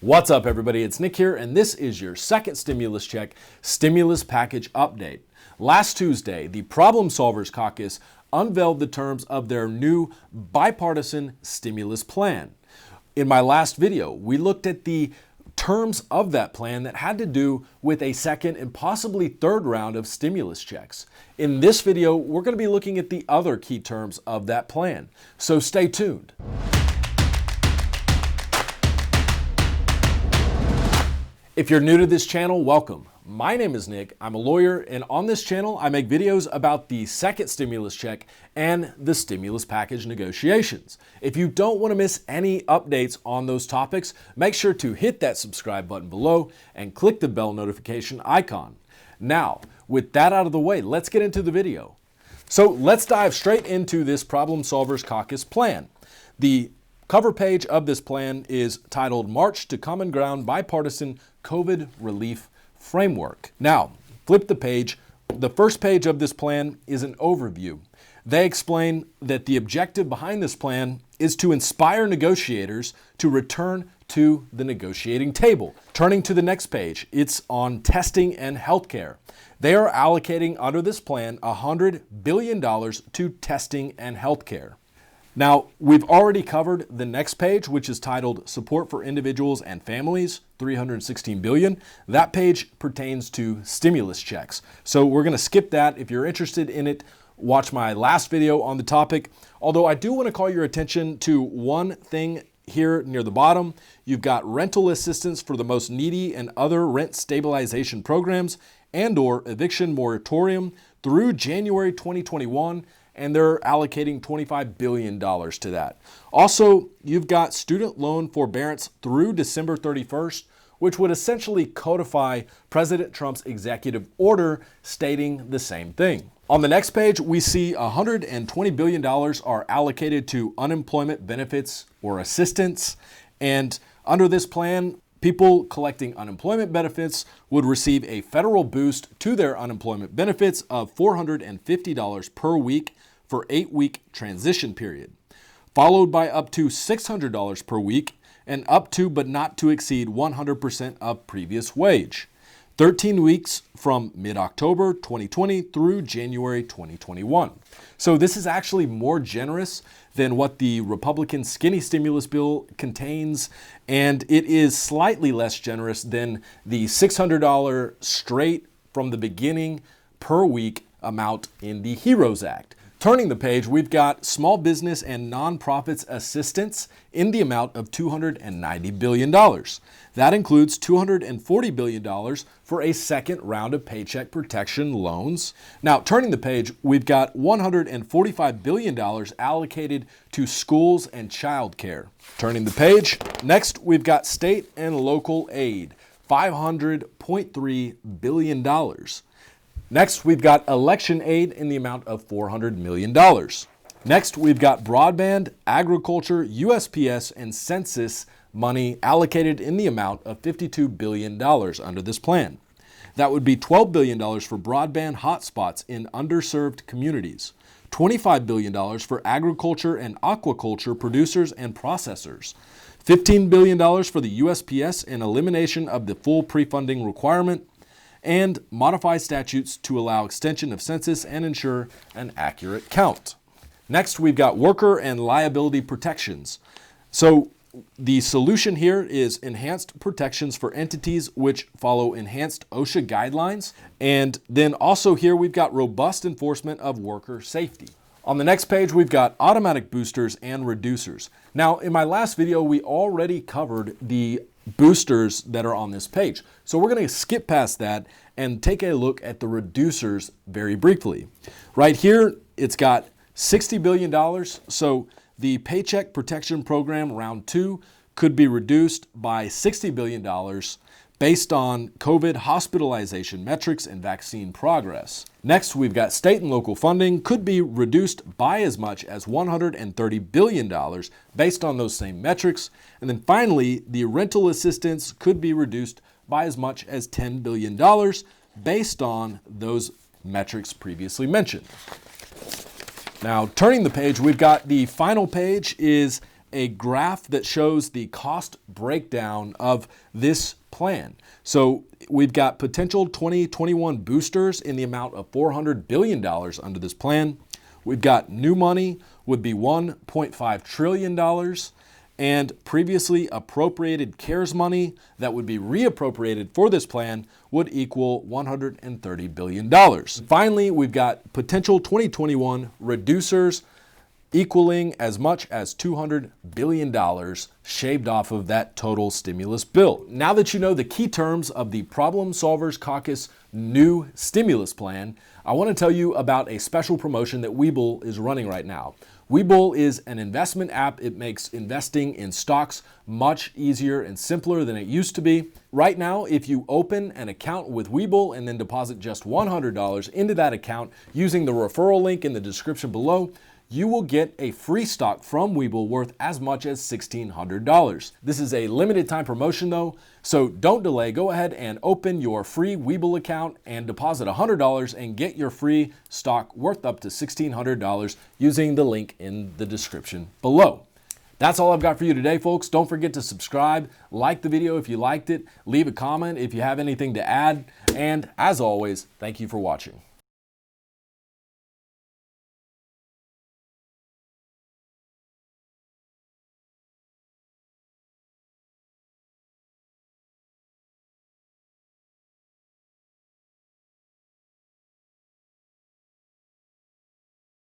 What's up, everybody? It's Nick here, and this is your second stimulus check stimulus package update. Last Tuesday, the Problem Solvers Caucus unveiled the terms of their new bipartisan stimulus plan. In my last video, we looked at the terms of that plan that had to do with a second and possibly third round of stimulus checks. In this video, we're going to be looking at the other key terms of that plan, so stay tuned. If you're new to this channel, welcome. My name is Nick, I'm a lawyer, and on this channel I make videos about the second stimulus check and the stimulus package negotiations. If you don't want to miss any updates on those topics, make sure to hit that subscribe button below and click the bell notification icon. Now, with that out of the way, let's get into the video. So let's dive straight into this Problem Solvers Caucus plan. The cover page of this plan is titled March to Common Ground Bipartisan COVID Relief Framework. Now, flip the page. The first page of this plan is an overview. They explain that the objective behind this plan is to inspire negotiators to return to the negotiating table. Turning to the next page, it's on testing and healthcare. They are allocating under this plan $100 billion to testing and healthcare. Now, we've already covered the next page, which is titled Support for Individuals and Families, $316 billion. That page pertains to stimulus checks. So we're going to skip that. If you're interested in it, watch my last video on the topic. Although I do want to call your attention to one thing here near the bottom. You've got rental assistance for the most needy and other rent stabilization programs and/or eviction moratorium through January 2021. And they're allocating $25 billion to that. Also, you've got student loan forbearance through December 31st, which would essentially codify President Trump's executive order stating the same thing. On the next page, we see $120 billion are allocated to unemployment benefits or assistance. And under this plan, people collecting unemployment benefits would receive a federal boost to their unemployment benefits of $450 per week for 8-week transition period, followed by up to $600 per week and up to but not to exceed 100% of previous wage. 13 weeks from mid-October 2020 through January 2021. So this is actually more generous than what the Republican skinny stimulus bill contains, and it is slightly less generous than the $600 straight from the beginning per week amount in the HEROES Act. Turning the page, we've got small business and nonprofits assistance in the amount of $290 billion. That includes $240 billion for a second round of paycheck protection loans. Now, turning the page, we've got $145 billion allocated to schools and childcare. Turning the page, next we've got state and local aid, $500.3 billion. Next, we've got election aid in the amount of $400 million. Next, we've got broadband, agriculture, USPS, and Census money allocated in the amount of $52 billion under this plan. That would be $12 billion for broadband hotspots in underserved communities, $25 billion for agriculture and aquaculture producers and processors, $15 billion for the USPS and elimination of the full pre-funding requirement, and modify statutes to allow extension of census and ensure an accurate count. Next, we've got worker and liability protections. So the solution here is enhanced protections for entities which follow enhanced OSHA guidelines. And then also here we've got robust enforcement of worker safety. On the next page, we've got automatic boosters and reducers. Now, in my last video, we already covered the boosters that are on this page. So we're going to skip past that and take a look at the reducers very briefly. Right here, it's got $60 billion. So the Paycheck Protection Program Round 2 could be reduced by $60 billion based on COVID hospitalization metrics and vaccine progress. Next, we've got state and local funding could be reduced by as much as $130 billion based on those same metrics. And then finally, the rental assistance could be reduced by as much as $10 billion based on those metrics previously mentioned. Now, turning the page, we've got the final page is a graph that shows the cost breakdown of this plan. So we've got potential 2021 boosters in the amount of $400 billion under this plan. We've got new money would be $1.5 trillion, and previously appropriated CARES money that would be reappropriated for this plan would equal $130 billion. Finally, we've got potential 2021 reducers equaling as much as $200 billion shaved off of that total stimulus bill. Now that you know the key terms of the Problem Solvers Caucus new stimulus plan, I want to tell you about a special promotion that WEBULL is running right now. WEBULL is an investment app. It makes investing in stocks much easier and simpler than it used to be. Right now, if you open an account with WEBULL and then deposit just $100 into that account using the referral link in the description below, you will get a free stock from WEBULL worth as much as $1,600. This is a limited time promotion though, so don't delay. Go ahead and open your free WEBULL account and deposit $100 and get your free stock worth up to $1,600 using the link in the description below. That's all I've got for you today, folks. Don't forget to subscribe, like the video if you liked it, leave a comment if you have anything to add, and as always, thank you for watching.